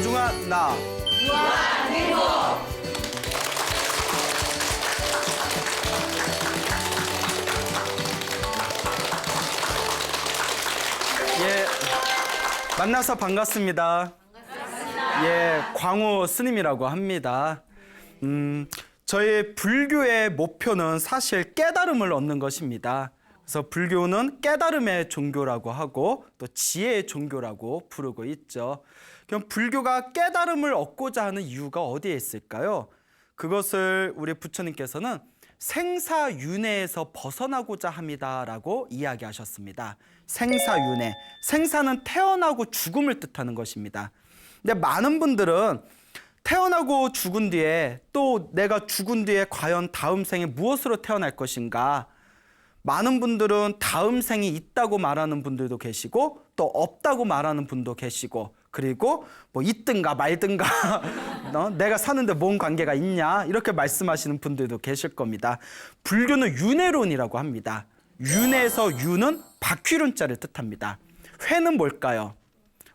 소중한 나. 무한 행복. 예, 만나서 반갑습니다. 예, 광우 스님이라고 합니다. 저희 불교의 목표는 사실 깨달음을 얻는 것입니다. 그래서 불교는 깨달음의 종교라고 하고 또 지혜의 종교라고 부르고 있죠. 그럼 불교가 깨달음을 얻고자 하는 이유가 어디에 있을까요? 그것을 우리 부처님께서는 생사윤회에서 벗어나고자 합니다라고 이야기하셨습니다. 생사윤회. 생사는 태어나고 죽음을 뜻하는 것입니다. 근데 많은 분들은 태어나고 죽은 뒤에 또 내가 죽은 뒤에 과연 다음 생에 무엇으로 태어날 것인가? 많은 분들은 다음 생이 있다고 말하는 분들도 계시고 또 없다고 말하는 분도 계시고 그리고 뭐 있든가 말든가 내가 사는데 뭔 관계가 있냐 이렇게 말씀하시는 분들도 계실 겁니다. 불교는 윤회론이라고 합니다. 윤에서 윤은 바퀴론자를 뜻합니다. 회는 뭘까요?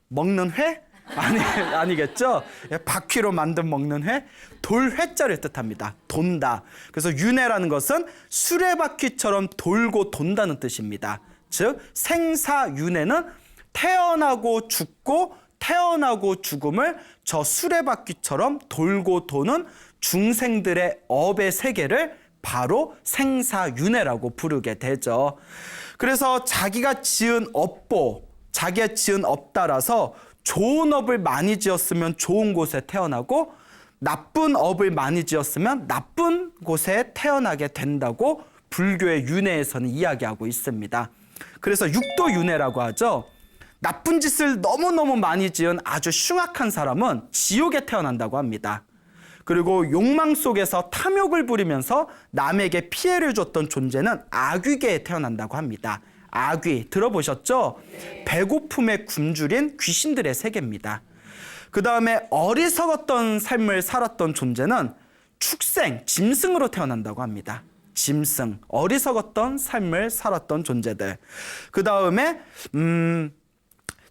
먹는 회? 아니겠죠? 바퀴로 만든 먹는 회? 돌회자를 뜻합니다. 돈다. 그래서 윤회라는 것은 수레바퀴처럼 돌고 돈다는 뜻입니다. 즉 생사윤회는 태어나고 죽고 태어나고 죽음을 저 수레바퀴처럼 돌고 도는 중생들의 업의 세계를 바로 생사윤회라고 부르게 되죠. 그래서 자기가 지은 업보, 자기가 지은 업 따라서 좋은 업을 많이 지었으면 좋은 곳에 태어나고 나쁜 업을 많이 지었으면 나쁜 곳에 태어나게 된다고 불교의 윤회에서는 이야기하고 있습니다. 그래서 육도윤회라고 하죠. 나쁜 짓을 너무너무 많이 지은 아주 흉악한 사람은 지옥에 태어난다고 합니다. 그리고 욕망 속에서 탐욕을 부리면서 남에게 피해를 줬던 존재는 악귀계에 태어난다고 합니다. 악귀 들어보셨죠? 배고픔에 굶주린 귀신들의 세계입니다. 그 다음에 어리석었던 삶을 살았던 존재는 축생, 짐승으로 태어난다고 합니다. 짐승, 어리석었던 삶을 살았던 존재들. 그 다음에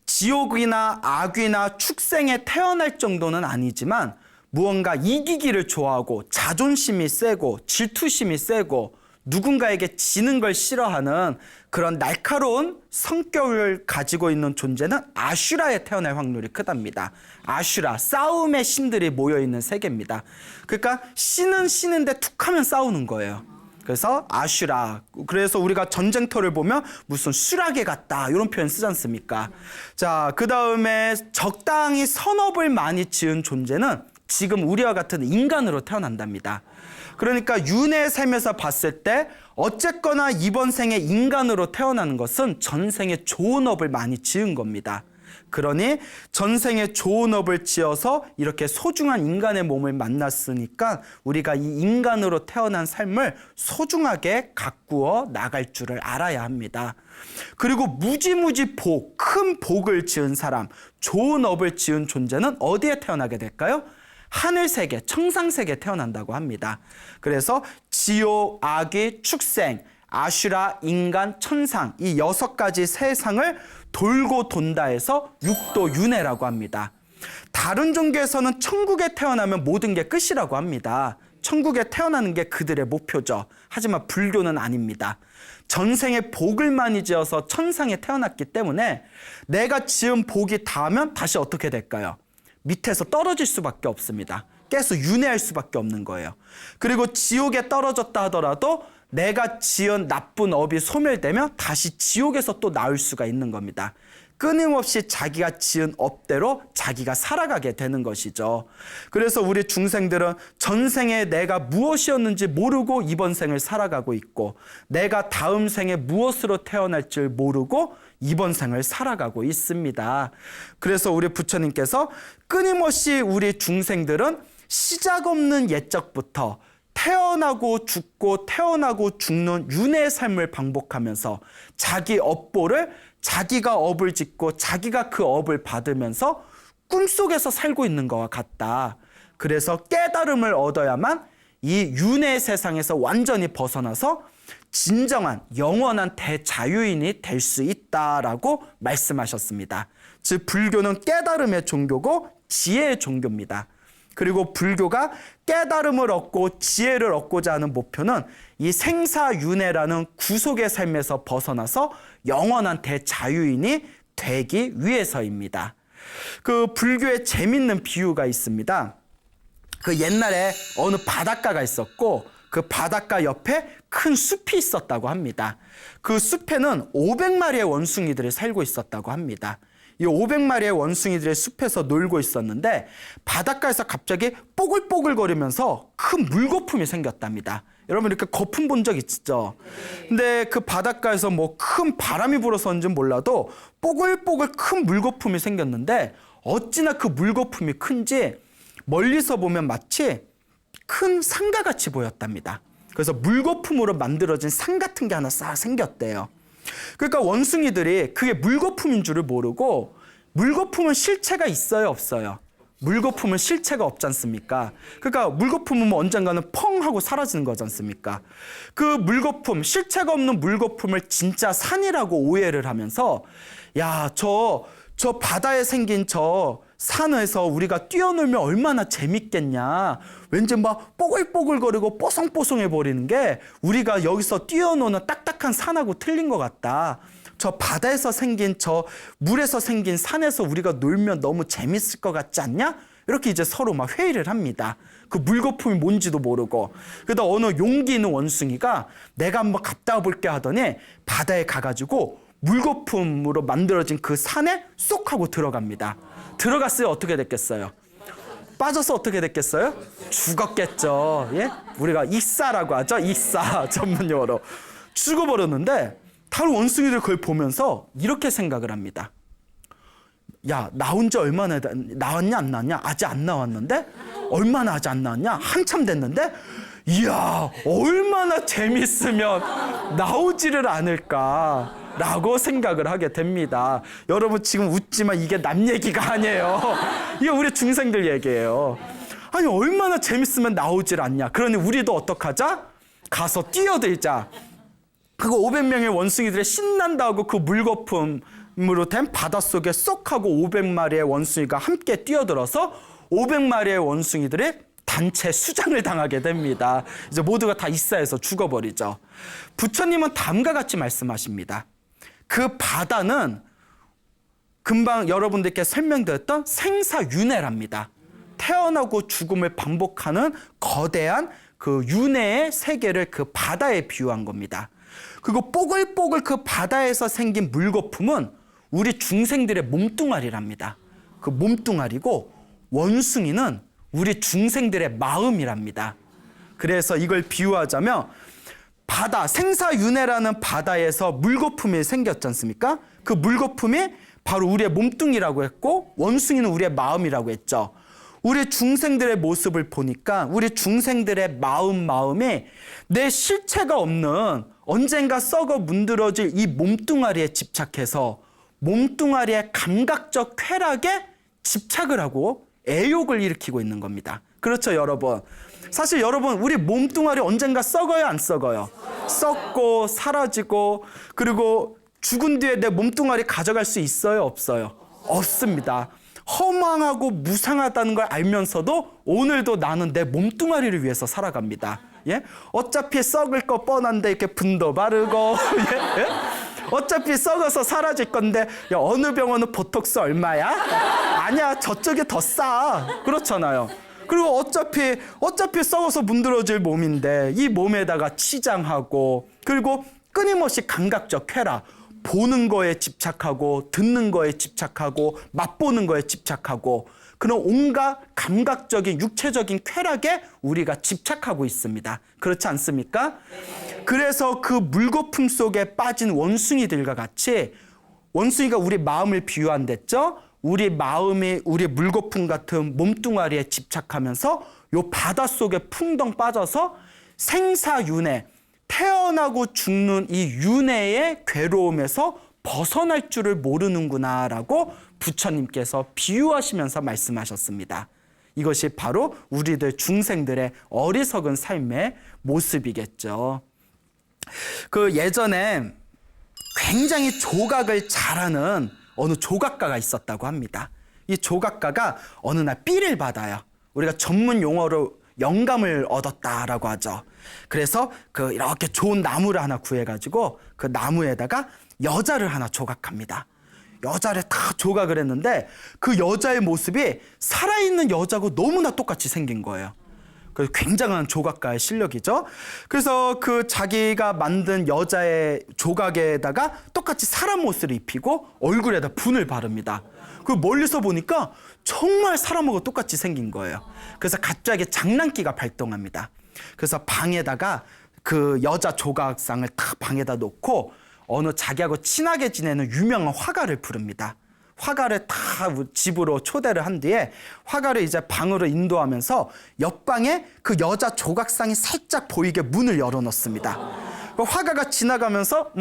지옥이나 악귀나 축생에 태어날 정도는 아니지만 무언가 이기기를 좋아하고 자존심이 세고 질투심이 세고 누군가에게 지는 걸 싫어하는 그런 날카로운 성격을 가지고 있는 존재는 아슈라에 태어날 확률이 크답니다. 아슈라, 싸움의 신들이 모여있는 세계입니다. 그러니까 신은 신인데 툭하면 싸우는 거예요. 그래서 아슈라. 그래서 우리가 전쟁터를 보면 무슨 수락에 갔다 이런 표현 쓰지 않습니까? 자, 그 다음에 적당히 선업을 많이 지은 존재는 지금 우리와 같은 인간으로 태어난답니다. 그러니까 윤회의 삶에서 봤을 때 어쨌거나 이번 생에 인간으로 태어나는 것은 전생에 좋은 업을 많이 지은 겁니다. 그러니 전생에 좋은 업을 지어서 이렇게 소중한 인간의 몸을 만났으니까 우리가 이 인간으로 태어난 삶을 소중하게 가꾸어 나갈 줄을 알아야 합니다. 그리고 무지무지 복, 큰 복을 지은 사람, 좋은 업을 지은 존재는 어디에 태어나게 될까요? 하늘세계, 청상세계에 태어난다고 합니다. 그래서 지옥, 악귀, 축생, 아슈라, 인간, 천상 이 6가지 세상을 돌고 돈다 해서 육도윤회라고 합니다. 다른 종교에서는 천국에 태어나면 모든 게 끝이라고 합니다. 천국에 태어나는 게 그들의 목표죠. 하지만 불교는 아닙니다. 전생에 복을 많이 지어서 천상에 태어났기 때문에 내가 지은 복이 닿으면 다시 어떻게 될까요? 밑에서 떨어질 수밖에 없습니다. 계속 윤회할 수밖에 없는 거예요. 그리고 지옥에 떨어졌다 하더라도 내가 지은 나쁜 업이 소멸되면 다시 지옥에서 또 나올 수가 있는 겁니다. 끊임없이 자기가 지은 업대로 자기가 살아가게 되는 것이죠. 그래서 우리 중생들은 전생에 내가 무엇이었는지 모르고 이번 생을 살아가고 있고 내가 다음 생에 무엇으로 태어날 줄 모르고 이번 생을 살아가고 있습니다. 그래서 우리 부처님께서 끊임없이 우리 중생들은 시작 없는 옛적부터 태어나고 죽고 태어나고 죽는 윤회의 삶을 반복하면서 자기 업보를 자기가 업을 짓고 자기가 그 업을 받으면서 꿈속에서 살고 있는 것과 같다. 그래서 깨달음을 얻어야만 이 윤회의 세상에서 완전히 벗어나서 진정한 영원한 대자유인이 될 수 있다라고 말씀하셨습니다. 즉 불교는 깨달음의 종교고 지혜의 종교입니다. 그리고 불교가 깨달음을 얻고 지혜를 얻고자 하는 목표는 이 생사윤회라는 구속의 삶에서 벗어나서 영원한 대자유인이 되기 위해서입니다. 그 불교에 재밌는 비유가 있습니다. 그 옛날에 어느 바닷가가 있었고 그 바닷가 옆에 큰 숲이 있었다고 합니다. 그 숲에는 500마리의 원숭이들이 살고 있었다고 합니다. 이 500마리의 원숭이들의 숲에서 놀고 있었는데 바닷가에서 갑자기 뽀글뽀글거리면서 큰 물거품이 생겼답니다. 여러분 이렇게 거품 본 적 있죠? 근데 그 바닷가에서 뭐 큰 바람이 불어서인지 몰라도 뽀글뽀글 큰 물거품이 생겼는데 어찌나 그 물거품이 큰지 멀리서 보면 마치 큰 상가 같이 보였답니다. 그래서 물거품으로 만들어진 상 같은 게 하나 싹 생겼대요. 그러니까 원숭이들이 그게 물거품인 줄을 모르고 물거품은 실체가 있어요, 없어요? 물거품은 실체가 없지 않습니까? 그러니까 물거품은 뭐 언젠가는 펑 하고 사라지는 거지 않습니까? 그 물거품, 실체가 없는 물거품을 진짜 산이라고 오해를 하면서 야, 저 바다에 생긴 저 산에서 우리가 뛰어놀면 얼마나 재밌겠냐. 왠지 막 뽀글뽀글거리고 뽀송뽀송해 버리는 게 우리가 여기서 뛰어노는 딱딱한 산하고 틀린 것 같다. 저 바다에서 생긴 저 물에서 생긴 산에서 우리가 놀면 너무 재밌을 것 같지 않냐? 이렇게 이제 서로 막 회의를 합니다. 그 물거품이 뭔지도 모르고. 그러다 어느 용기 있는 원숭이가 내가 한번 갔다 와볼게 하더니 바다에 가가지고 물거품으로 만들어진 그 산에 쏙 하고 들어갑니다. 들어갔어요. 어떻게 됐겠어요? 빠져서 어떻게 됐겠어요? 죽었겠죠. 예? 우리가 익사라고 하죠. 익사 전문 용어로. 죽어버렸는데 다른 원숭이들 그걸 보면서 이렇게 생각을 합니다. 야, 나온 지 얼마나 나왔냐 안 나왔냐? 아직 안 나왔는데? 얼마나 아직 안 나왔냐? 한참 됐는데? 이야, 얼마나 재밌으면 나오지를 않을까 라고 생각을 하게 됩니다. 여러분 지금 웃지만 이게 남 얘기가 아니에요. 이게 우리 중생들 얘기예요. 아니 얼마나 재밌으면 나오질 않냐. 그러니 우리도 어떡하자? 가서 뛰어들자. 그거 500명의 원숭이들이 신난다 하고 그 물거품으로 된 바닷속에 쏙 하고 500마리의 원숭이가 함께 뛰어들어서 500마리의 원숭이들이 단체 수장을 당하게 됩니다. 이제 모두가 다 익사해서 죽어버리죠. 부처님은 다음과 같이 말씀하십니다. 그 바다는 금방 여러분들께 설명드렸던 생사윤회랍니다. 태어나고 죽음을 반복하는 거대한 그 윤회의 세계를 그 바다에 비유한 겁니다. 그리고 뽀글뽀글 그 바다에서 생긴 물거품은 우리 중생들의 몸뚱아리랍니다. 그 몸뚱아리고 원숭이는 우리 중생들의 마음이랍니다. 그래서 이걸 비유하자면 바다, 생사윤회라는 바다에서 물거품이 생겼지 않습니까? 그 물거품이 바로 우리의 몸뚱이라고 했고 원숭이는 우리의 마음이라고 했죠. 우리 중생들의 모습을 보니까 우리 중생들의 마음이 내 실체가 없는 언젠가 썩어 문드러질 이 몸뚱아리에 집착해서 몸뚱아리의 감각적 쾌락에 집착을 하고 애욕을 일으키고 있는 겁니다. 그렇죠, 여러분? 사실 여러분 우리 몸뚱아리 언젠가 썩어요, 안 썩어요? 썩고 사라지고 그리고 죽은 뒤에 내 몸뚱아리 가져갈 수 있어요, 없어요? 없습니다. 허망하고 무상하다는 걸 알면서도 오늘도 나는 내 몸뚱아리를 위해서 살아갑니다. 예? 어차피 썩을 거 뻔한데 이렇게 분도 바르고 예? 예? 어차피 썩어서 사라질 건데 야, 어느 병원은 보톡스 얼마야? 아니야, 저쪽이 더 싸. 그렇잖아요. 그리고 어차피 썩어서 문드러질 몸인데 이 몸에다가 치장하고 그리고 끊임없이 감각적 쾌락, 보는 거에 집착하고 듣는 거에 집착하고 맛보는 거에 집착하고 그런 온갖 감각적인 육체적인 쾌락에 우리가 집착하고 있습니다. 그렇지 않습니까? 그래서 그 물거품 속에 빠진 원숭이들과 같이 원숭이가 우리 마음을 비유한댔죠. 우리 마음이 우리 물거품 같은 몸뚱아리에 집착하면서 요 바닷속에 풍덩 빠져서 생사윤회, 태어나고 죽는 이 윤회의 괴로움에서 벗어날 줄을 모르는구나라고 부처님께서 비유하시면서 말씀하셨습니다. 이것이 바로 우리들 중생들의 어리석은 삶의 모습이겠죠. 그 예전에 굉장히 조각을 잘하는 어느 조각가가 있었다고 합니다. 이 조각가가 어느 날 삐를 받아요. 우리가 전문 용어로 영감을 얻었다라고 하죠. 그래서 그 이렇게 좋은 나무를 하나 구해가지고 그 나무에다가 여자를 하나 조각합니다. 여자를 다 조각을 했는데 그 여자의 모습이 살아있는 여자고 너무나 똑같이 생긴 거예요. 그 굉장한 조각가의 실력이죠. 그래서 그 자기가 만든 여자의 조각에다가 똑같이 사람 옷을 입히고 얼굴에다 분을 바릅니다. 그 멀리서 보니까 정말 사람하고 똑같이 생긴 거예요. 그래서 갑자기 장난기가 발동합니다. 그래서 방에다가 그 여자 조각상을 딱 방에다 놓고 어느 자기하고 친하게 지내는 유명한 화가를 부릅니다. 화가를 다 집으로 초대를 한 뒤에 화가를 이제 방으로 인도하면서 옆방에 그 여자 조각상이 살짝 보이게 문을 열어놓습니다. 그 화가가 지나가면서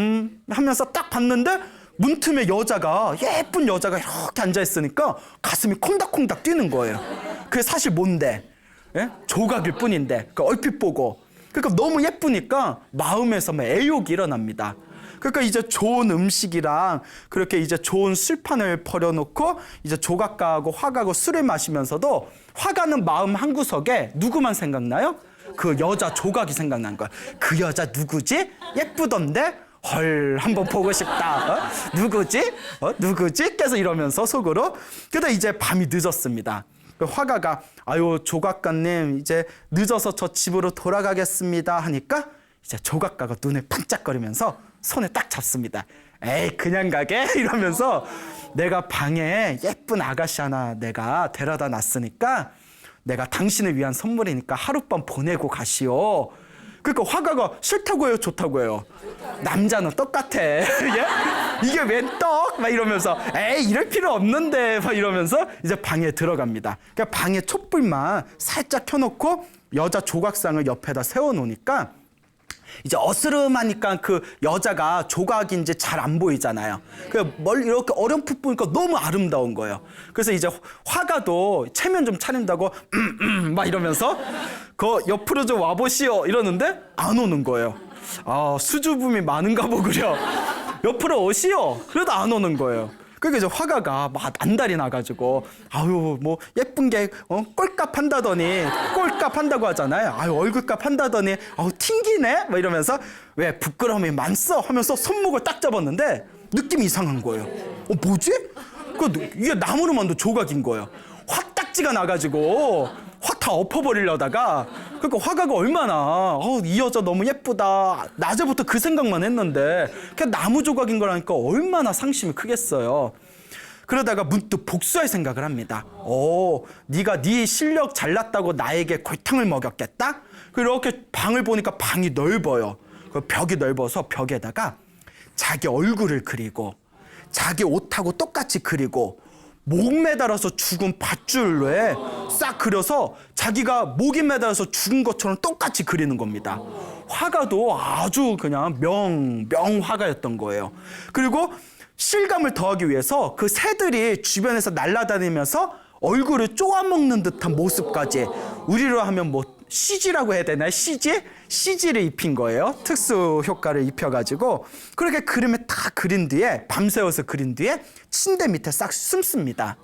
하면서 딱 봤는데 문틈에 여자가 예쁜 여자가 이렇게 앉아있으니까 가슴이 콩닥콩닥 뛰는 거예요. 그게 사실 뭔데? 예? 조각일 뿐인데 그 얼핏 보고 그러니까 너무 예쁘니까 마음에서 막 애욕이 일어납니다. 그러니까 이제 좋은 음식이랑 그렇게 이제 좋은 술판을 벌여놓고 이제 조각가하고 화가하고 술을 마시면서도 화가는 마음 한구석에 누구만 생각나요? 그 여자 조각이 생각난 거야. 그 여자 누구지? 예쁘던데? 헐, 한번 보고 싶다. 누구지? 누구지? 계속 이러면서 속으로. 그러다 이제 밤이 늦었습니다. 그 화가가 아유 조각가님 이제 늦어서 저 집으로 돌아가겠습니다 하니까 이제 조각가가 눈을 반짝거리면서 손에 딱 잡습니다. 에이 그냥 가게? 이러면서 내가 방에 예쁜 아가씨 하나 내가 데려다 놨으니까 내가 당신을 위한 선물이니까 하룻밤 보내고 가시오. 그러니까 화가가 싫다고 해요, 좋다고 해요? 남자는 똑같아. 예? 이게 웬 떡? 막 이러면서 에이 이럴 필요 없는데 막 이러면서 이제 방에 들어갑니다. 그러니까 방에 촛불만 살짝 켜놓고 여자 조각상을 옆에다 세워놓으니까 이제 어스름하니까 그 여자가 조각인지 잘 안 보이잖아요. 그 멀리 이렇게 어렴풋 보니까 너무 아름다운 거예요. 그래서 이제 화가도 체면 좀 차린다고 막 이러면서 그 옆으로 좀 와보시오 이러는데 안 오는 거예요. 아 수줍음이 많은가 보구려. 옆으로 오시오. 그래도 안 오는 거예요. 그러니까 이제 화가가 막 안달이 나가지고 아유 뭐 예쁜 게 꼴값 한다더니 꼴값 한다고 하잖아요. 아유 얼굴값 한다더니 아우 튕기네 막 이러면서 왜 부끄러움이 많소 하면서 손목을 딱 잡았는데 느낌이 이상한 거예요. 뭐지? 이게 나무로 만든 조각인 거예요. 화딱지가 나가지고 확 다 엎어버리려다가 그러니까 화가가 얼마나 이 여자 너무 예쁘다 낮에부터 그 생각만 했는데 그냥 나무 조각인 거라니까 얼마나 상심이 크겠어요. 그러다가 문득 복수할 생각을 합니다. 네가 네 실력 잘났다고 나에게 골탕을 먹였겠다? 그렇게 방을 보니까 방이 넓어요. 그 벽이 넓어서 벽에다가 자기 얼굴을 그리고 자기 옷하고 똑같이 그리고 목 매달아서 죽은 밧줄로에 싹 그려서 자기가 목이 매달아서 죽은 것처럼 똑같이 그리는 겁니다. 화가도 아주 그냥 명화가였던 거예요. 그리고 실감을 더하기 위해서 그 새들이 주변에서 날아다니면서 얼굴을 쪼아먹는 듯한 모습까지 우리로 하면 뭐 CG라고 해야 되나요? CG를 입힌 거예요. 특수 효과를 입혀가지고 그렇게 그림을 다 그린 뒤에 밤새워서 그린 뒤에 침대 밑에 싹 숨습니다.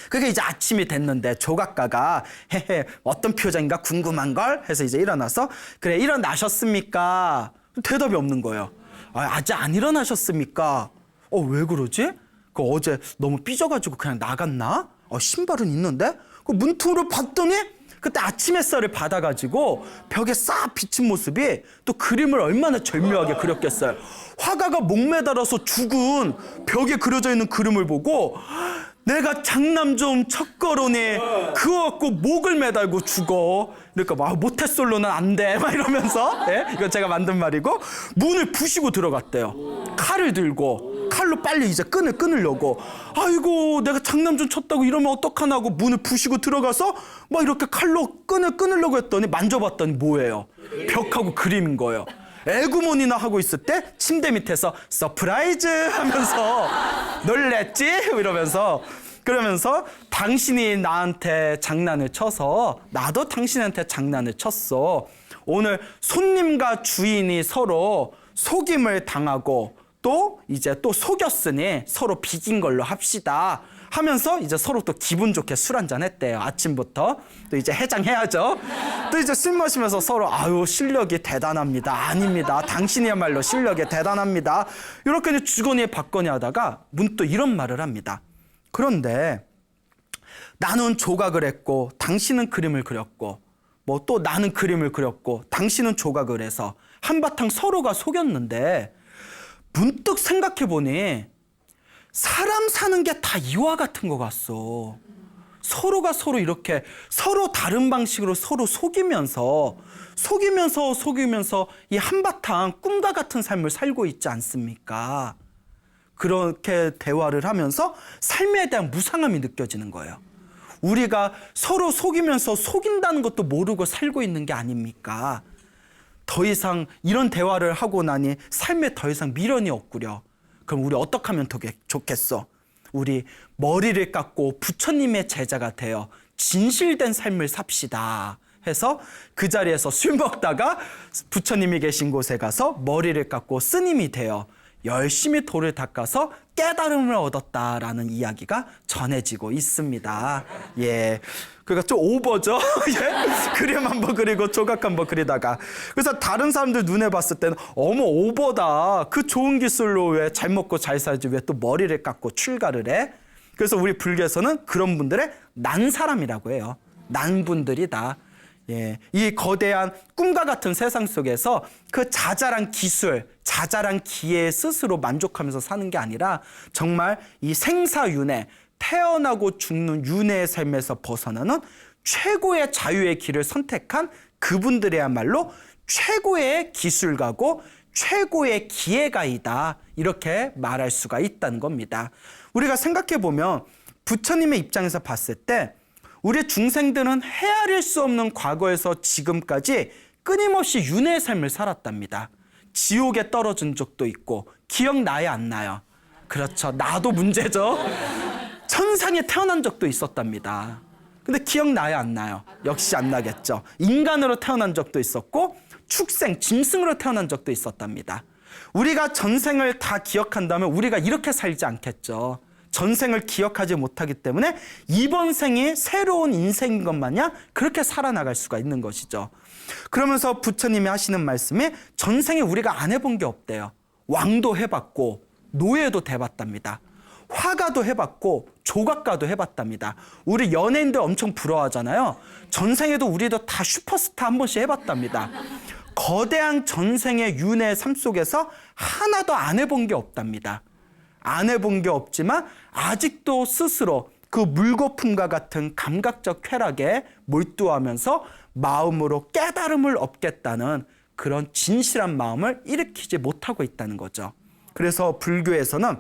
그게 이제 아침이 됐는데 조각가가 헤헤 어떤 표정인가 궁금한걸 해서 이제 일어나서 그래 일어나셨습니까? 대답이 없는 거예요. 아직 안 일어나셨습니까? 왜 그러지? 어제 너무 삐져가지고 그냥 나갔나? 신발은 있는데? 그 문틈으로 봤더니 그때 아침 햇살을 받아가지고 벽에 싹 비친 모습이 또 그림을 얼마나 절묘하게 그렸겠어요. 화가가 목 매달아서 죽은 벽에 그려져 있는 그림을 보고 내가 장남 좀 쳤거로니 그거 갖고 목을 매달고 죽어. 그러니까 막 모태솔로는 안 돼. 막 이러면서 이거 제가 만든 말이고 문을 부시고 들어갔대요. 칼을 들고 칼로 빨리 이제 끈을 끊으려고 아이고 내가 장남 좀 쳤다고 이러면 어떡하나 하고 문을 부시고 들어가서 막 이렇게 칼로 끈을 끊으려고 했더니 만져봤더니 뭐예요? 벽하고 그림인 거예요. 에구먼이나 하고 있을 때 침대 밑에서 서프라이즈 하면서 놀랬지? 이러면서 그러면서 당신이 나한테 장난을 쳐서 나도 당신한테 장난을 쳤어. 오늘 손님과 주인이 서로 속임을 당하고 또 이제 또 속였으니 서로 비긴 걸로 합시다 하면서 이제 서로 또 기분 좋게 술 한잔 했대요. 아침부터. 또 이제 해장해야죠. 또 이제 술 마시면서 서로 아유 실력이 대단합니다. 아닙니다. 당신이야말로 실력이 대단합니다. 이렇게 이제 주거니 받거니 하다가 문득 이런 말을 합니다. 그런데 나는 조각을 했고 당신은 그림을 그렸고 뭐 또 나는 그림을 그렸고 당신은 조각을 해서 한바탕 서로가 속였는데 문득 생각해보니 사람 사는 게 다 이와 같은 것 같소. 서로가 서로 이렇게 서로 다른 방식으로 서로 속이면서 이 한바탕 꿈과 같은 삶을 살고 있지 않습니까? 그렇게 대화를 하면서 삶에 대한 무상함이 느껴지는 거예요. 우리가 서로 속이면서 속인다는 것도 모르고 살고 있는 게 아닙니까? 더 이상 이런 대화를 하고 나니 삶에 더 이상 미련이 없구려. 그럼 우리 어떻게 하면 더 좋겠어? 우리 머리를 깎고 부처님의 제자가 되어 진실된 삶을 삽시다 해서 그 자리에서 술 먹다가 부처님이 계신 곳에 가서 머리를 깎고 스님이 되어 열심히 돌을 닦아서 깨달음을 얻었다라는 이야기가 전해지고 있습니다. 예. 그러니까 좀 오버죠. 예. 그림 한번 그리고 조각 한번 그리다가. 그래서 다른 사람들 눈에 봤을 때는 어머 오버다. 그 좋은 기술로 왜 잘 먹고 잘 살지 왜 또 머리를 깎고 출가를 해? 그래서 우리 불교에서는 그런 분들의 난 사람이라고 해요. 난 분들이다. 예, 이 거대한 꿈과 같은 세상 속에서 그 자잘한 기술, 자잘한 기회에 스스로 만족하면서 사는 게 아니라 정말 이 생사윤회, 태어나고 죽는 윤회의 삶에서 벗어나는 최고의 자유의 길을 선택한 그분들이야말로 최고의 기술가고 최고의 기회가이다. 이렇게 말할 수가 있다는 겁니다. 우리가 생각해 보면 부처님의 입장에서 봤을 때 우리 중생들은 헤아릴 수 없는 과거에서 지금까지 끊임없이 윤회의 삶을 살았답니다. 지옥에 떨어진 적도 있고 기억나야 안 나요? 그렇죠. 나도 문제죠. 천상에 태어난 적도 있었답니다. 근데 기억나야 안 나요? 역시 안 나겠죠. 인간으로 태어난 적도 있었고 축생, 짐승으로 태어난 적도 있었답니다. 우리가 전생을 다 기억한다면 우리가 이렇게 살지 않겠죠. 전생을 기억하지 못하기 때문에 이번 생이 새로운 인생인 것 마냥 그렇게 살아나갈 수가 있는 것이죠. 그러면서 부처님이 하시는 말씀이 전생에 우리가 안 해본 게 없대요. 왕도 해봤고 노예도 돼봤답니다. 화가도 해봤고 조각가도 해봤답니다. 우리 연예인들 엄청 부러워하잖아요. 전생에도 우리도 다 슈퍼스타 한 번씩 해봤답니다. 거대한 전생의 윤회의 삶 속에서 하나도 안 해본 게 없답니다. 안 해본 게 없지만 아직도 스스로 그 물거품과 같은 감각적 쾌락에 몰두하면서 마음으로 깨달음을 얻겠다는 그런 진실한 마음을 일으키지 못하고 있다는 거죠. 그래서 불교에서는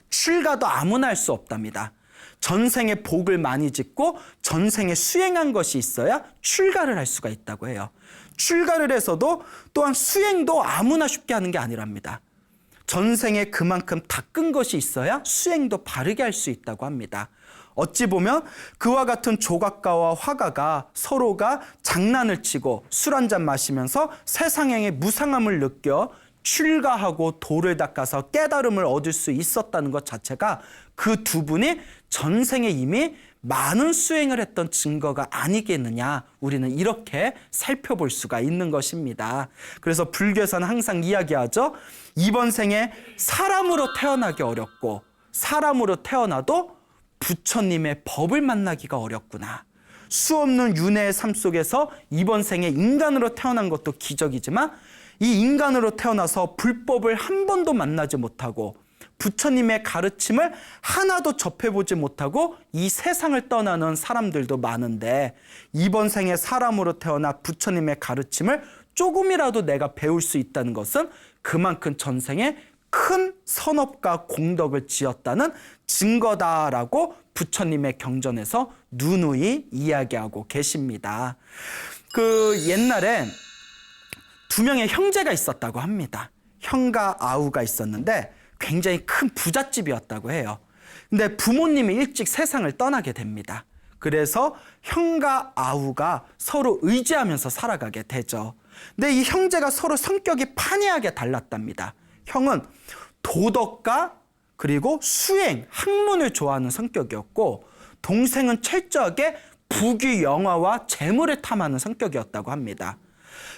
출가도 아무나 할 수 없답니다. 전생에 복을 많이 짓고 전생에 수행한 것이 있어야 출가를 할 수가 있다고 해요. 출가를 해서도 또한 수행도 아무나 쉽게 하는 게 아니랍니다. 전생에 그만큼 닦은 것이 있어야 수행도 바르게 할 수 있다고 합니다. 어찌 보면 그와 같은 조각가와 화가가 서로가 장난을 치고 술 한잔 마시면서 세상의 무상함을 느껴 출가하고 도를 닦아서 깨달음을 얻을 수 있었다는 것 자체가 그 두 분이 전생에 이미 많은 수행을 했던 증거가 아니겠느냐, 우리는 이렇게 살펴볼 수가 있는 것입니다. 그래서 불교에서는 항상 이야기하죠. 이번 생에 사람으로 태어나기 어렵고 사람으로 태어나도 부처님의 법을 만나기가 어렵구나. 수없는 윤회의 삶 속에서 이번 생에 인간으로 태어난 것도 기적이지만 이 인간으로 태어나서 불법을 한 번도 만나지 못하고 부처님의 가르침을 하나도 접해보지 못하고 이 세상을 떠나는 사람들도 많은데 이번 생에 사람으로 태어나 부처님의 가르침을 조금이라도 내가 배울 수 있다는 것은 그만큼 전생에 큰 선업과 공덕을 지었다는 증거다라고 부처님의 경전에서 누누이 이야기하고 계십니다. 그 옛날에 두 명의 형제가 있었다고 합니다. 형과 아우가 있었는데 굉장히 큰 부잣집이었다고 해요. 근데 부모님이 일찍 세상을 떠나게 됩니다. 그래서 형과 아우가 서로 의지하면서 살아가게 되죠. 근데 이 형제가 서로 성격이 판이하게 달랐답니다. 형은 도덕과 그리고 수행, 학문을 좋아하는 성격이었고, 동생은 철저하게 부귀 영화와 재물을 탐하는 성격이었다고 합니다.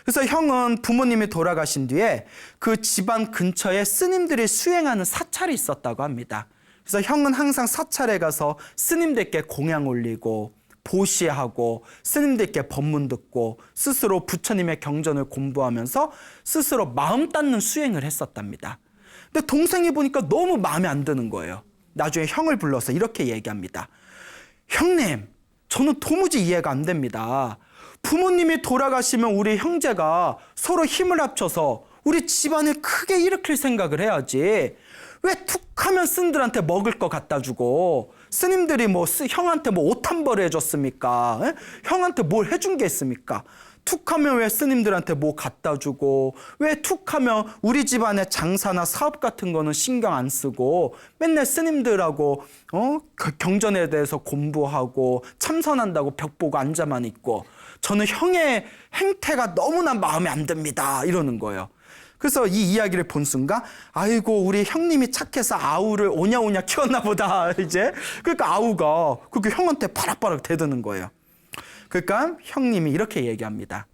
그래서 형은 부모님이 돌아가신 뒤에 그 집안 근처에 스님들이 수행하는 사찰이 있었다고 합니다. 그래서 형은 항상 사찰에 가서 스님들께 공양 올리고 보시하고 스님들께 법문 듣고 스스로 부처님의 경전을 공부하면서 스스로 마음 닦는 수행을 했었답니다. 근데 동생이 보니까 너무 마음에 안 드는 거예요. 나중에 형을 불러서 이렇게 얘기합니다. 형님, 저는 도무지 이해가 안 됩니다. 부모님이 돌아가시면 우리 형제가 서로 힘을 합쳐서 우리 집안을 크게 일으킬 생각을 해야지. 왜 툭하면 스님들한테 먹을 거 갖다 주고 스님들이 형한테 옷 한 벌 해줬습니까? 에? 형한테 뭘 해준 게 있습니까? 툭하면 왜 스님들한테 뭐 갖다 주고 왜 툭하면 우리 집안의 장사나 사업 같은 거는 신경 안 쓰고 맨날 스님들하고 경전에 대해서 공부하고 참선한다고 벽 보고 앉아만 있고 저는 형의 행태가 너무나 마음에 안 듭니다 이러는 거예요. 그래서 이 이야기를 본 순간 아이고 우리 형님이 착해서 아우를 오냐오냐 키웠나 보다 이제. 그러니까 아우가 그렇게 형한테 바락바락 대드는 거예요. 그러니까 형님이 이렇게 얘기합니다.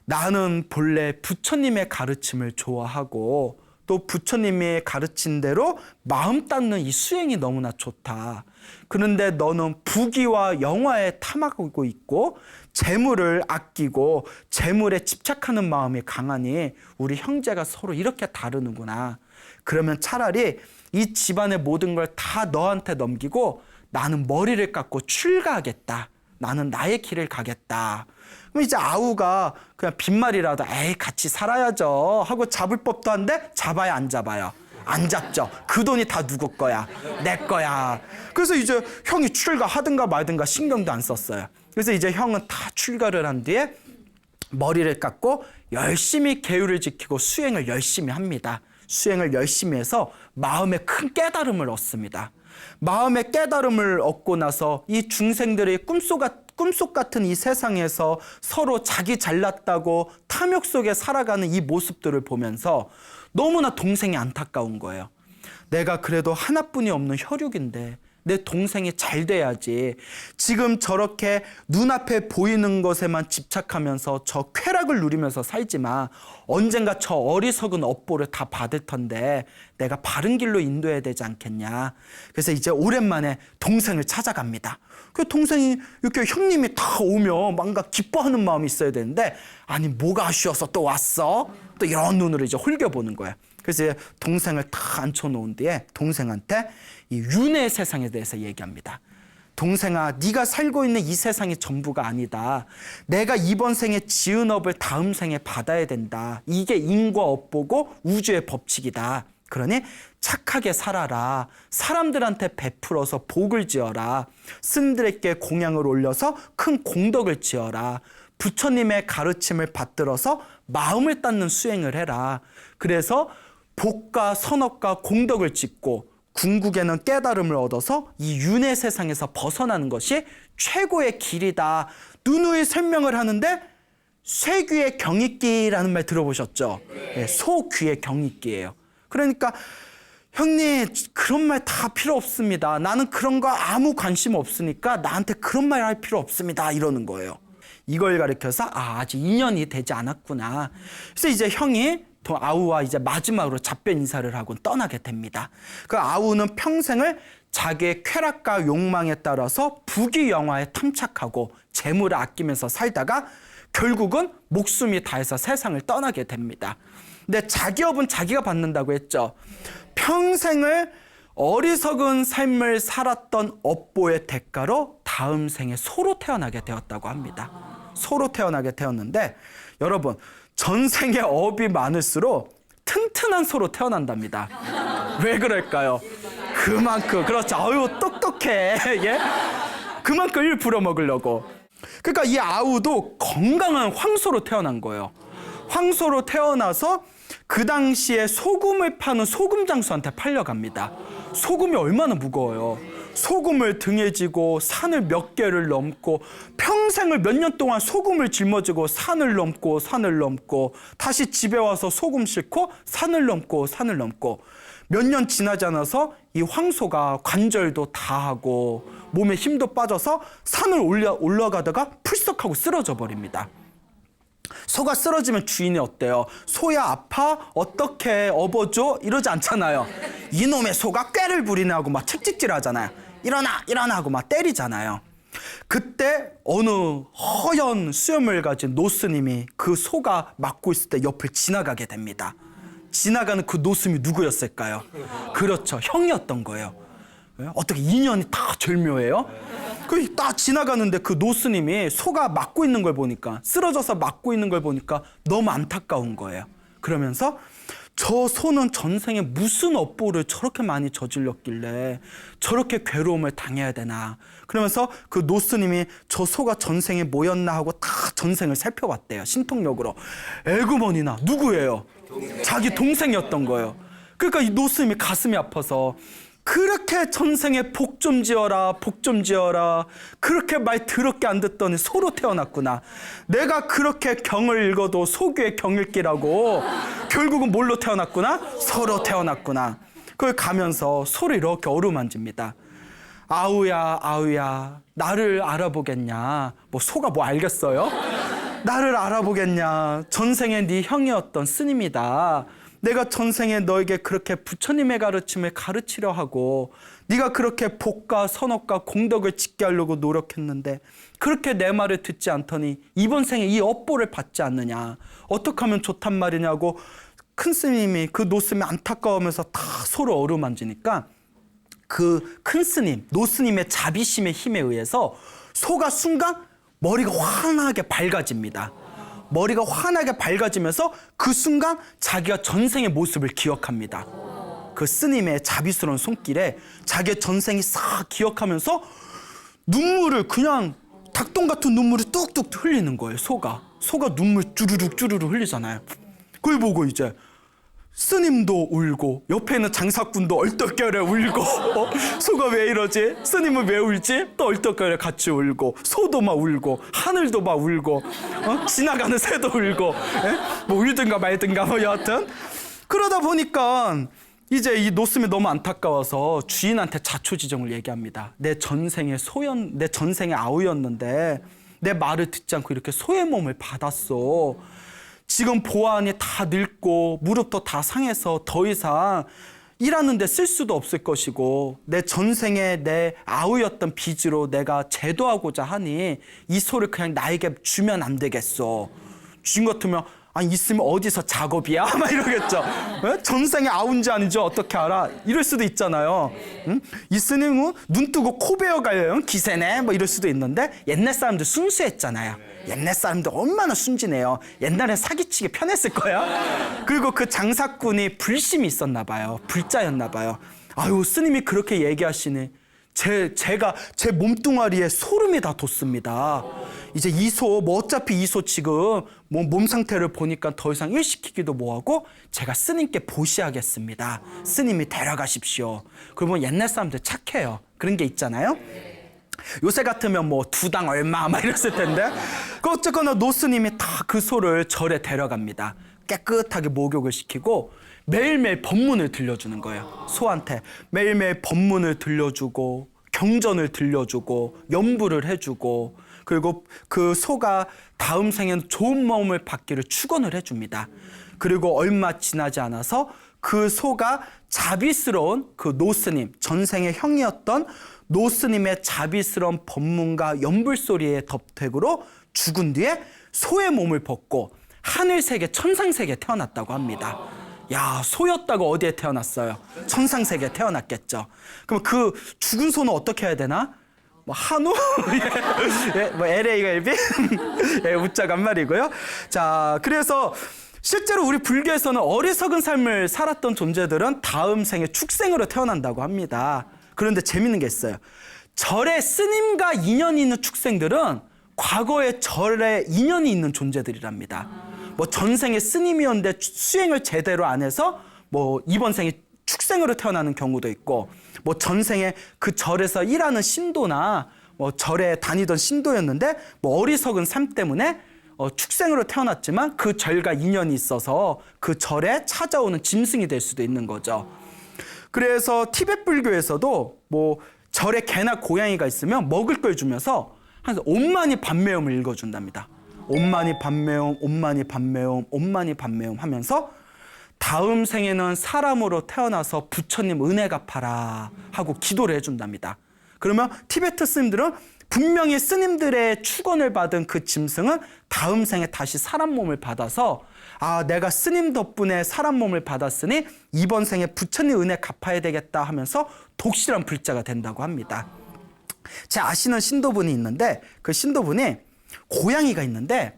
나는 본래 부처님의 가르침을 좋아하고 또 부처님이 가르친 대로 마음 닦는 이 수행이 너무나 좋다. 그런데 너는 부귀와 영화에 탐하고 있고 재물을 아끼고 재물에 집착하는 마음이 강하니 우리 형제가 서로 이렇게 다르는구나. 그러면 차라리 이 집안의 모든 걸 다 너한테 넘기고 나는 머리를 깎고 출가하겠다. 나는 나의 길을 가겠다. 그럼 이제 아우가 그냥 빈말이라도 에이 같이 살아야죠 하고 잡을 법도 한데 잡아야 안 잡아요. 안 잡죠. 그 돈이 다 누구 거야? 내 거야. 그래서 이제 형이 출가하든가 말든가 신경도 안 썼어요. 그래서 이제 형은 다 출가를 한 뒤에 머리를 깎고 열심히 계율을 지키고 수행을 열심히 합니다. 수행을 열심히 해서 마음에 큰 깨달음을 얻습니다. 마음의 깨달음을 얻고 나서 이 중생들이 꿈속 같은 이 세상에서 서로 자기 잘났다고 탐욕 속에 살아가는 이 모습들을 보면서 너무나 동생이 안타까운 거예요. 내가 그래도 하나뿐이 없는 혈육인데 내 동생이 잘 돼야지. 지금 저렇게 눈앞에 보이는 것에만 집착하면서 저 쾌락을 누리면서 살지만 언젠가 저 어리석은 업보를 다 받을 텐데 내가 바른 길로 인도해야 되지 않겠냐. 그래서 이제 오랜만에 동생을 찾아갑니다. 그 동생이 이렇게 형님이 다 오면 뭔가 기뻐하는 마음이 있어야 되는데 아니 뭐가 아쉬워서 또 왔어? 또 이런 눈으로 이제 홀겨보는 거야. 그래서 동생을 다 앉혀놓은 뒤에 동생한테 이 윤회 세상에 대해서 얘기합니다. 동생아, 네가 살고 있는 이 세상이 전부가 아니다. 내가 이번 생에 지은 업을 다음 생에 받아야 된다. 이게 인과 업보고 우주의 법칙이다. 그러니 착하게 살아라. 사람들한테 베풀어서 복을 지어라. 스님들에게 공양을 올려서 큰 공덕을 지어라. 부처님의 가르침을 받들어서 마음을 닦는 수행을 해라. 그래서 복과 선업과 공덕을 짓고 궁극에는 깨달음을 얻어서 이 윤회 세상에서 벗어나는 것이 최고의 길이다. 누누이 설명을 하는데 쇠귀의 경익기라는 말 들어보셨죠? 네, 소귀의 경익기예요. 그러니까 형님 그런 말 다 필요 없습니다. 나는 그런 거 아무 관심 없으니까 나한테 그런 말 할 필요 없습니다. 이러는 거예요. 이걸 가리켜서 아직 인연이 되지 않았구나. 그래서 이제 형이 아우와 이제 마지막으로 작별 인사를 하고 떠나게 됩니다. 그 아우는 평생을 자기의 쾌락과 욕망에 따라서 부귀 영화에 탐착하고 재물을 아끼면서 살다가 결국은 목숨이 다해서 세상을 떠나게 됩니다. 근데 자기 업은 자기가 받는다고 했죠. 평생을 어리석은 삶을 살았던 업보의 대가로 다음 생에 소로 태어나게 되었다고 합니다. 소로 태어나게 되었는데 여러분 전생에 업이 많을수록 튼튼한 소로 태어난답니다. 왜 그럴까요? 그만큼 그렇죠. 아유 똑똑해. 예? 그만큼 일 부려먹으려고. 그러니까 이 아우도 건강한 황소로 태어난 거예요. 황소로 태어나서 그 당시에 소금을 파는 소금 장수한테 팔려갑니다. 소금이 얼마나 무거워요. 소금을 등에 지고 산을 몇 개를 넘고 평생을 몇 년 동안 소금을 짊어지고 산을 넘고 다시 집에 와서 소금 싣고 산을 넘고 몇 년 지나지 않아서 이 황소가 관절도 다 하고 몸에 힘도 빠져서 산을 올라가다가 풀썩하고 쓰러져 버립니다. 소가 쓰러지면 주인이 어때요? 소야 아파? 어떻게 업어줘? 이러지 않잖아요. 이놈의 소가 꾀를 부리네 하고 막 책찍질 하잖아요. 일어나 일어나 하고 막 때리잖아요. 그때 어느 허연 수염을 가진 노스님이 그 소가 맞고 있을 때 옆을 지나가게 됩니다. 지나가는 그 노스님이 누구였을까요? 그렇죠, 형이었던 거예요. 어떻게 인연이 다 절묘해요? 그 딱 지나가는데 그 노스님이 소가 맞고 있는 걸 보니까, 쓰러져서 맞고 있는 걸 보니까 너무 안타까운 거예요. 그러면서 저 소는 전생에 무슨 업보를 저렇게 많이 저질렀길래 저렇게 괴로움을 당해야 되나. 그러면서 그 노스님이 저 소가 전생에 뭐였나 하고 다 전생을 살펴봤대요. 신통력으로. 에구머니나 누구예요? 자기 동생이었던 거예요. 그러니까 이 노스님이 가슴이 아파서 그렇게 전생에 복 좀 지어라, 복 좀 지어라. 그렇게 말 더럽게 안 듣더니 소로 태어났구나. 내가 그렇게 경을 읽어도 소귀의 경읽기라고. 결국은 뭘로 태어났구나? 소로 태어났구나. 그걸 가면서 소를 이렇게 어루만집니다. 아우야, 아우야, 나를 알아보겠냐. 뭐 소가 뭐 알겠어요? 나를 알아보겠냐. 전생에 네 형이었던 스님이다. 내가 전생에 너에게 그렇게 부처님의 가르침을 가르치려 하고 네가 그렇게 복과 선업과 공덕을 짓게 하려고 노력했는데 그렇게 내 말을 듣지 않더니 이번 생에 이 업보를 받지 않느냐. 어떻게 하면 좋단 말이냐고 큰 스님이, 그 노스님이 안타까우면서 다 소를 어루만지니까 그 큰 스님, 노스님의 자비심의 힘에 의해서 소가 순간 머리가 환하게 밝아집니다. 머리가 환하게 밝아지면서 그 순간 자기가 전생의 모습을 기억합니다. 그 스님의 자비스러운 손길에 자기의 전생이 싹 기억하면서 눈물을, 그냥 닭똥 같은 눈물을 뚝뚝 흘리는 거예요. 소가 눈물 쭈르륵 쭈르륵 흘리잖아요. 그걸 보고 이제 스님도 울고 옆에 있는 장사꾼도 얼떨결에 울고 소가 왜 이러지? 스님은 왜 울지? 또 얼떨결에 같이 울고 소도 막 울고 하늘도 막 울고 지나가는 새도 울고 뭐 울든가 말든가 뭐 여하튼 그러다 보니까 이제 이 노스님이 너무 안타까워서 주인한테 자초지종을 얘기합니다. 내 전생의 아우였는데 내 말을 듣지 않고 이렇게 소의 몸을 받았어. 지금 보안이 다 늙고 무릎도 다 상해서 더 이상 일하는데 쓸 수도 없을 것이고 내 전생에 내 아우였던 빚으로 내가 제도하고자 하니 이 소를 그냥 나에게 주면 안 되겠어. 주인 같으면 아니 있으면 어디서 작업이야? 막 이러겠죠. 왜? 전생에 아우인지 아닌지 어떻게 알아? 이럴 수도 있잖아요. 응? 있으면 눈 뜨고 코 베어가요. 기세네? 뭐 이럴 수도 있는데 옛날 사람들 순수했잖아요. 옛날 사람들 얼마나 순진해요. 옛날엔 사기치기 편했을 거야. 그리고 그 장사꾼이 불심이 있었나 봐요. 불자였나 봐요. 아유, 스님이 그렇게 얘기하시니 제가 제 몸뚱아리에 소름이 다 돋습니다. 이제 이 소, 뭐 어차피 이 소 지금 몸 상태를 보니까 더 이상 일시키기도 뭐하고 제가 스님께 보시하겠습니다. 스님이 데려가십시오. 그러면 옛날 사람들 착해요. 그런 게 있잖아요. 요새 같으면 뭐 두당 얼마 막 이랬을 텐데 어쨌거나 노스님이 다 그 소를 절에 데려갑니다. 깨끗하게 목욕을 시키고 매일매일 법문을 들려주는 거예요. 소한테 매일매일 법문을 들려주고 경전을 들려주고 연부를 해주고 그리고 그 소가 다음 생엔 좋은 몸을 받기를 축원을 해줍니다. 그리고 얼마 지나지 않아서 그 소가 자비스러운 그 노스님, 전생의 형이었던 노스님의 자비스러운 법문과 연불소리의 덕택으로 죽은 뒤에 소의 몸을 벗고 하늘세계, 천상세계에 태어났다고 합니다. 야, 소였다고 어디에 태어났어요? 천상세계에 태어났겠죠. 그럼 그 죽은 소는 어떻게 해야 되나? 뭐 한우? 예, 뭐 LA가 LB? 예, 웃자간 말이고요. 자, 그래서 실제로 우리 불교에서는 어리석은 삶을 살았던 존재들은 다음 생에 축생으로 태어난다고 합니다. 그런데 재밌는 게 있어요. 절에 스님과 인연이 있는 축생들은 과거에 절에 인연이 있는 존재들이랍니다. 뭐 전생에 스님이었는데 수행을 제대로 안 해서 뭐 이번 생에 축생으로 태어나는 경우도 있고 뭐 전생에 그 절에서 일하는 신도나 뭐 절에 다니던 신도였는데 뭐 어리석은 삶 때문에 축생으로 태어났지만 그 절과 인연이 있어서 그 절에 찾아오는 짐승이 될 수도 있는 거죠. 그래서 티베트 불교에서도 뭐 절에 개나 고양이가 있으면 먹을 걸 주면서 항상 옴마니 밤매움을 읽어준답니다. 옴마니 밤매움, 옴마니 밤매움, 옴마니 밤매움 하면서 다음 생에는 사람으로 태어나서 부처님 은혜 갚아라 하고 기도를 해준답니다. 그러면 티베트 스님들은 분명히 스님들의 축원을 받은 그 짐승은 다음 생에 다시 사람 몸을 받아서 아, 내가 스님 덕분에 사람 몸을 받았으니 이번 생에 부처님 은혜 갚아야 되겠다 하면서 독실한 불자가 된다고 합니다. 제 아시는 신도분이 있는데 그 신도분이 고양이가 있는데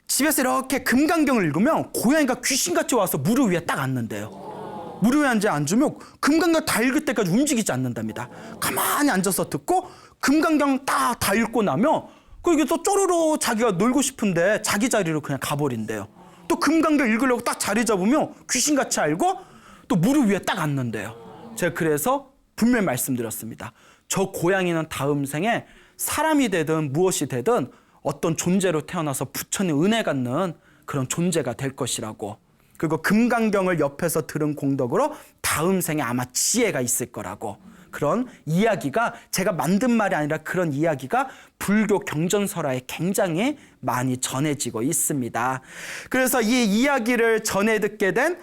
집에서 이렇게 금강경을 읽으면 고양이가 귀신같이 와서 무릎 위에 딱 앉는데요. 무릎 위에 앉으면 금강경 다 읽을 때까지 움직이지 않는답니다. 가만히 앉아서 듣고 금강경 다 읽고 나면 이게 또 쪼르르 자기가 놀고 싶은데 자기 자리로 그냥 가버린대요. 또 금강경 읽으려고 딱 자리 잡으면 귀신같이 알고 또 무릎 위에 딱 앉는데요. 제가 그래서 분명히 말씀드렸습니다. 저 고양이는 다음 생에 사람이 되든 무엇이 되든 어떤 존재로 태어나서 부처님 은혜 갖는 그런 존재가 될 것이라고. 그리고 금강경을 옆에서 들은 공덕으로 다음 생에 아마 지혜가 있을 거라고. 그런 이야기가 제가 만든 말이 아니라 그런 이야기가 불교 경전설화에 굉장히 많이 전해지고 있습니다. 그래서 이 이야기를 전해 듣게 된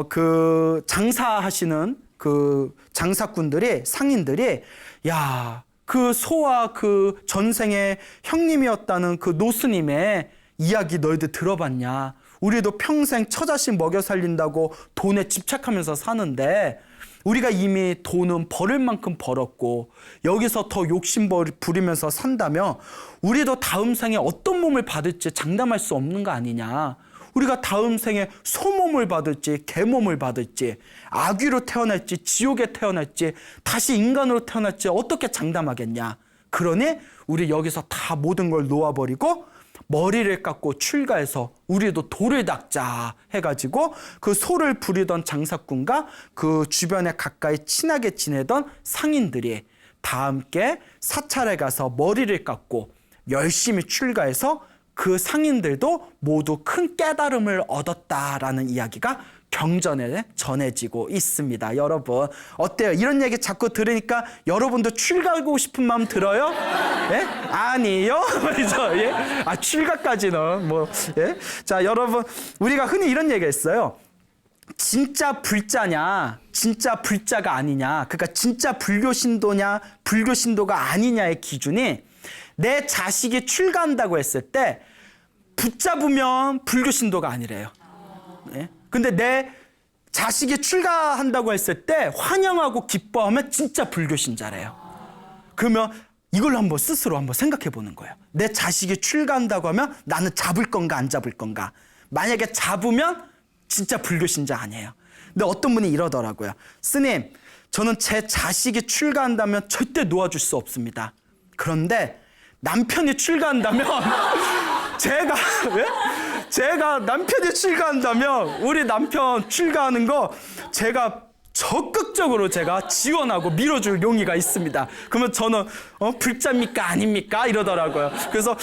그 장사하시는 그 장사꾼들이 상인들이 야, 그 소와 그 전생의 형님이었다는 그 노스님의 이야기 너희들 들어봤냐? 우리도 평생 처자식 먹여 살린다고 돈에 집착하면서 사는데 우리가 이미 돈은 벌을 만큼 벌었고 여기서 더 욕심 부리면서 산다면 우리도 다음 생에 어떤 몸을 받을지 장담할 수 없는 거 아니냐. 우리가 다음 생에 소몸을 받을지 개몸을 받을지 아귀로 태어날지 지옥에 태어날지 다시 인간으로 태어날지 어떻게 장담하겠냐. 그러니 우리 여기서 다 모든 걸 놓아버리고 머리를 깎고 출가해서 우리도 돌을 닦자 해가지고 그 소를 부리던 장사꾼과 그 주변에 가까이 친하게 지내던 상인들이 다 함께 사찰에 가서 머리를 깎고 열심히 출가해서 그 상인들도 모두 큰 깨달음을 얻었다라는 이야기가 경전에 전해지고 있습니다. 여러분 어때요? 이런 얘기 자꾸 들으니까 여러분도 출가하고 싶은 마음 들어요? 예? 아니요? 그래서 예? 아 출가까지는 뭐 예? 자 여러분 우리가 흔히 이런 얘기 했어요. 진짜 불자냐 진짜 불자가 아니냐 그러니까 진짜 불교 신도냐 불교 신도가 아니냐의 기준이 내 자식이 출가한다고 했을 때 붙잡으면 불교 신도가 아니래요. 예? 근데 내 자식이 출가한다고 했을 때 환영하고 기뻐하면 진짜 불교 신자래요. 그러면 이걸로 한번 스스로 한번 생각해 보는 거예요. 내 자식이 출가한다고 하면 나는 잡을 건가 안 잡을 건가. 만약에 잡으면 진짜 불교 신자 아니에요. 근데 어떤 분이 이러더라고요. 스님, 저는 제 자식이 출가한다면 절대 놓아줄 수 없습니다. 그런데 남편이 출가한다면 제가 남편이 출가한다면 우리 남편 출가하는 거 제가 적극적으로 제가 지원하고 밀어줄 용의가 있습니다. 그러면 저는 불자입니까 아닙니까 이러더라고요. 그래서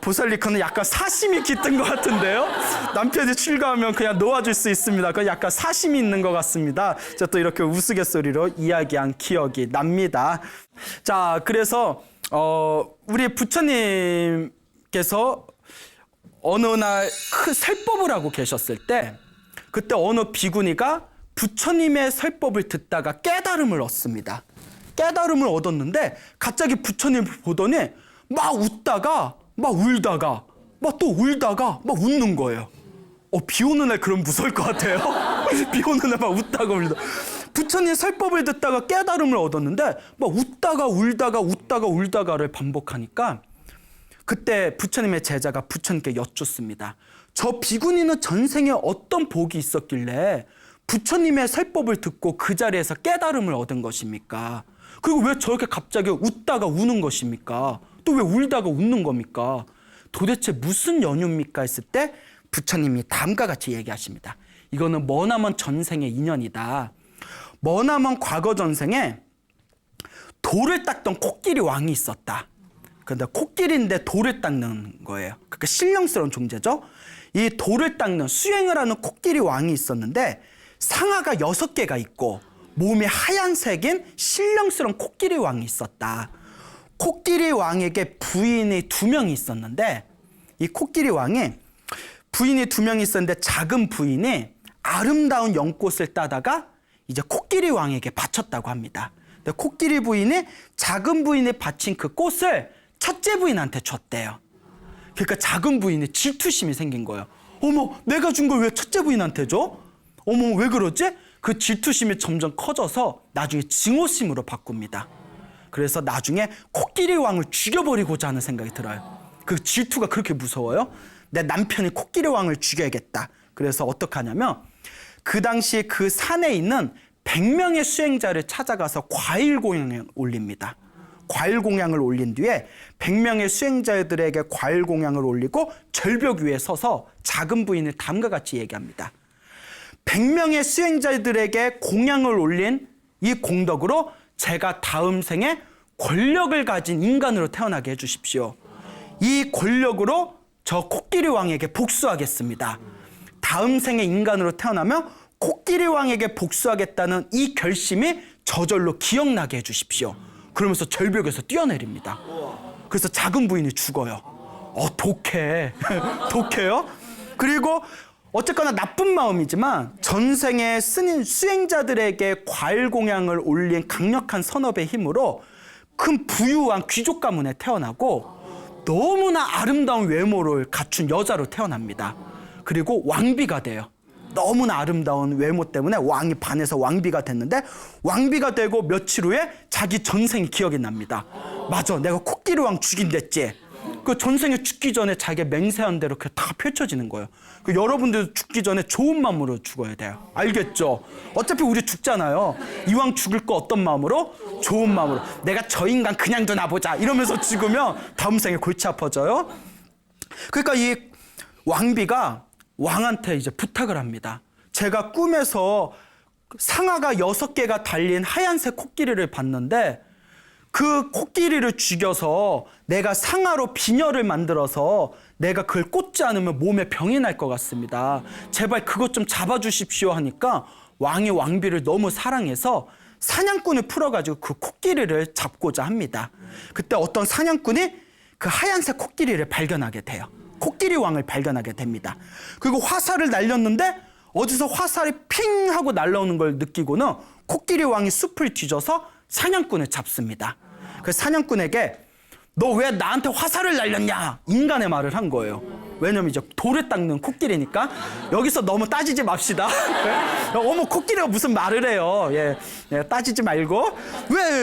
보살리커는 약간 사심이 깃든 것 같은데요. 남편이 출가하면 그냥 놓아줄 수 있습니다. 그 약간 사심이 있는 것 같습니다. 제가 또 이렇게 우스갯소리로 이야기한 기억이 납니다. 자, 그래서 우리 부처님께서 어느 날 큰 설법을 하고 계셨을 때 그때 어느 비구니가 부처님의 설법을 듣다가 깨달음을 얻습니다. 깨달음을 얻었는데 갑자기 부처님을 보더니 막 웃다가 막 울다가 막 또 울다가 막 웃는 거예요. 비 오는 날 그럼 무서울 것 같아요. 비 오는 날 막 웃다가 울다. 부처님 설법을 듣다가 깨달음을 얻었는데 막 웃다가 울다가 웃다가 울다가를 반복하니까 그때 부처님의 제자가 부처님께 여쭙습니다. 저 비구니는 전생에 어떤 복이 있었길래 부처님의 설법을 듣고 그 자리에서 깨달음을 얻은 것입니까? 그리고 왜 저렇게 갑자기 웃다가 우는 것입니까? 또 왜 울다가 웃는 겁니까? 도대체 무슨 연유입니까? 했을 때 부처님이 다음과 같이 얘기하십니다. 이거는 머나먼 전생의 인연이다. 머나먼 과거 전생에 돌을 닦던 코끼리 왕이 있었다. 근데 코끼리인데 돌을 닦는 거예요. 그러니까 신령스러운 존재죠. 이 돌을 닦는 수행을 하는 코끼리 왕이 있었는데 상아가 6개가 있고 몸이 하얀색인 신령스러운 코끼리 왕이 있었다. 코끼리 왕에게 부인이 2명이 있었는데 이 코끼리 왕이 부인이 2명이 있었는데 작은 부인이 아름다운 연꽃을 따다가 이제 코끼리 왕에게 바쳤다고 합니다. 근데 코끼리 부인이 작은 부인이 바친 그 꽃을 첫째 부인한테 줬대요. 그러니까 작은 부인이 질투심이 생긴 거예요. 어머, 내가 준 걸 왜 첫째 부인한테 줘? 어머, 왜 그러지? 그 질투심이 점점 커져서 나중에 증오심으로 바꿉니다. 그래서 나중에 코끼리 왕을 죽여버리고자 하는 생각이 들어요. 그 질투가 그렇게 무서워요. 내 남편이 코끼리 왕을 죽여야겠다. 그래서 어떻게 하냐면 그 당시 그 산에 있는 100명의 수행자를 찾아가서 과일 공양을 올립니다. 과일 공양을 올린 뒤에 100명의 수행자들에게 과일 공양을 올리고 절벽 위에 서서 작은 부인을 다음과 같이 얘기합니다. 100명의 수행자들에게 공양을 올린 이 공덕으로 제가 다음 생에 권력을 가진 인간으로 태어나게 해주십시오. 이 권력으로 저 코끼리 왕에게 복수하겠습니다. 다음 생에 인간으로 태어나면 코끼리 왕에게 복수하겠다는 이 결심이 저절로 기억나게 해주십시오. 그러면서 절벽에서 뛰어내립니다. 그래서 작은 부인이 죽어요. 독해. 독해요? 그리고 어쨌거나 나쁜 마음이지만 전생에 스님 수행자들에게 과일 공양을 올린 강력한 선업의 힘으로 큰 부유한 귀족 가문에 태어나고 너무나 아름다운 외모를 갖춘 여자로 태어납니다. 그리고 왕비가 돼요. 너무나 아름다운 외모 때문에 왕이 반해서 왕비가 됐는데 왕비가 되고 며칠 후에 자기 전생이 기억이 납니다. 맞아, 내가 코끼리 왕 죽인댔지. 그 전생에 죽기 전에 자기가 맹세한 대로 그게 다 펼쳐지는 거예요. 그 여러분들도 죽기 전에 좋은 마음으로 죽어야 돼요. 알겠죠? 어차피 우리 죽잖아요. 이왕 죽을 거 어떤 마음으로? 좋은 마음으로. 내가 저 인간 그냥 두나보자 이러면서 죽으면 다음 생에 골치 아파져요. 그러니까 이 왕비가 왕한테 이제 부탁을 합니다. 제가 꿈에서 상아가 6개가 달린 하얀색 코끼리를 봤는데 그 코끼리를 죽여서 내가 상아로 비녀를 만들어서 내가 그걸 꽂지 않으면 몸에 병이 날 것 같습니다. 제발 그것 좀 잡아주십시오 하니까 왕이 왕비를 너무 사랑해서 사냥꾼을 풀어가지고 그 코끼리를 잡고자 합니다. 그때 어떤 사냥꾼이 그 하얀색 코끼리를 발견하게 돼요. 코끼리 왕을 발견하게 됩니다. 그리고 화살을 날렸는데 어디서 화살이 핑 하고 날라오는 걸 느끼고는 코끼리 왕이 숲을 뒤져서 사냥꾼을 잡습니다. 그 사냥꾼에게 너 왜 나한테 화살을 날렸냐? 인간의 말을 한 거예요. 왜냐면 이제 돌을 닦는 코끼리니까 여기서 너무 따지지 맙시다. 어머, 코끼리가 무슨 말을 해요. 예, 따지지 말고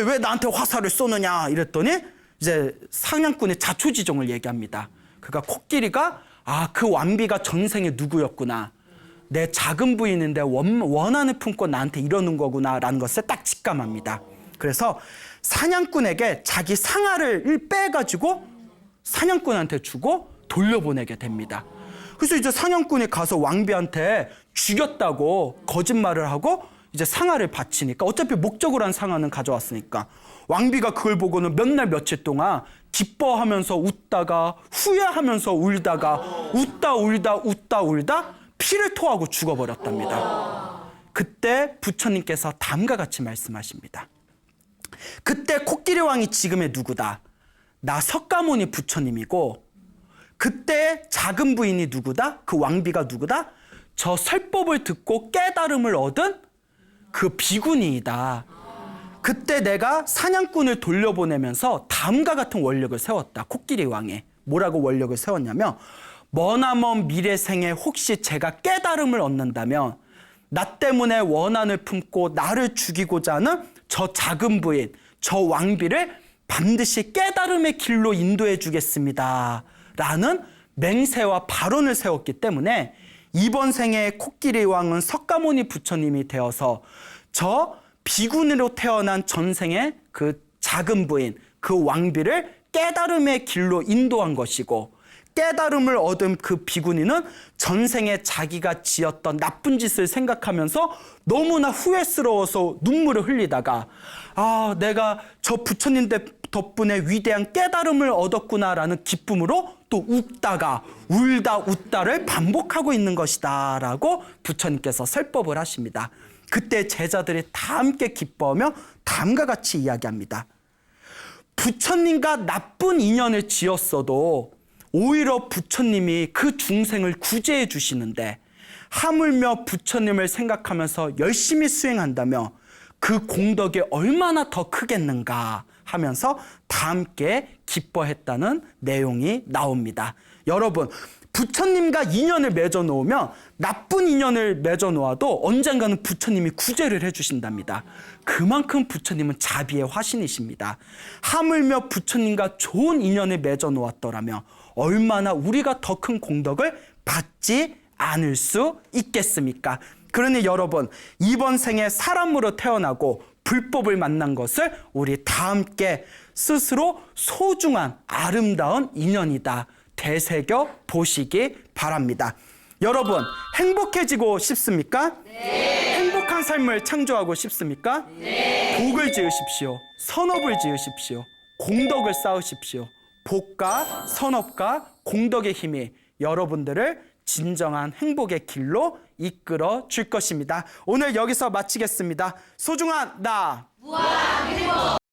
왜 나한테 화살을 쏘느냐 이랬더니 이제 사냥꾼의 자초지종을 얘기합니다. 그러니까 코끼리가 그 왕비가 전생에 누구였구나. 내 작은 부인인데 원한을 품고 나한테 이러는 거구나라는 것을 딱 직감합니다. 그래서 사냥꾼에게 자기 상아를 빼가지고 사냥꾼한테 주고 돌려보내게 됩니다. 그래서 이제 사냥꾼이 가서 왕비한테 죽였다고 거짓말을 하고 이제 상아를 바치니까 어차피 목적으로 한 상아는 가져왔으니까 왕비가 그걸 보고는 몇 날 며칠 동안 기뻐하면서 웃다가 후회하면서 울다가 웃다 울다 피를 토하고 죽어버렸답니다. 그때 부처님께서 다음과 같이 말씀하십니다. 그때 코끼리 왕이 지금의 누구다? 나 석가모니 부처님이고 그때 작은 부인이 누구다? 그 왕비가 누구다? 저 설법을 듣고 깨달음을 얻은 그 비구니이다. 그때 내가 사냥꾼을 돌려보내면서 다음과 같은 원력을 세웠다. 코끼리 왕에. 뭐라고 원력을 세웠냐면 머나먼 미래생에 혹시 제가 깨달음을 얻는다면 나 때문에 원한을 품고 나를 죽이고자 하는 저 작은 부인, 저 왕비를 반드시 깨달음의 길로 인도해 주겠습니다. 라는 맹세와 발언을 세웠기 때문에 이번 생에 코끼리 왕은 석가모니 부처님이 되어서 저 비군으로 태어난 전생의 그 작은 부인, 그 왕비를 깨달음의 길로 인도한 것이고 깨달음을 얻은 그 비구니는 전생에 자기가 지었던 나쁜 짓을 생각하면서 너무나 후회스러워서 눈물을 흘리다가 내가 저 부처님 덕분에 위대한 깨달음을 얻었구나라는 기쁨으로 또 웃다가 울다 웃다를 반복하고 있는 것이다 라고 부처님께서 설법을 하십니다. 그때 제자들이 다 함께 기뻐하며 다음과 같이 이야기합니다. 부처님과 나쁜 인연을 지었어도 오히려 부처님이 그 중생을 구제해 주시는데 하물며 부처님을 생각하면서 열심히 수행한다며 그 공덕이 얼마나 더 크겠는가 하면서 다 함께 기뻐했다는 내용이 나옵니다. 여러분, 부처님과 인연을 맺어 놓으면 나쁜 인연을 맺어 놓아도 언젠가는 부처님이 구제를 해주신답니다. 그만큼 부처님은 자비의 화신이십니다. 하물며 부처님과 좋은 인연을 맺어 놓았더라면 얼마나 우리가 더 큰 공덕을 받지 않을 수 있겠습니까? 그러니 여러분, 이번 생에 사람으로 태어나고 불법을 만난 것을 우리 다 함께 스스로 소중한 아름다운 인연이다 되새겨 보시기 바랍니다. 여러분, 행복해지고 싶습니까? 네. 행복한 삶을 창조하고 싶습니까? 네. 복을 지으십시오. 선업을 지으십시오. 공덕을 쌓으십시오. 복과 선업과 공덕의 힘이 여러분들을 진정한 행복의 길로 이끌어 줄 것입니다. 오늘 여기서 마치겠습니다. 소중한 나. 무한 행복.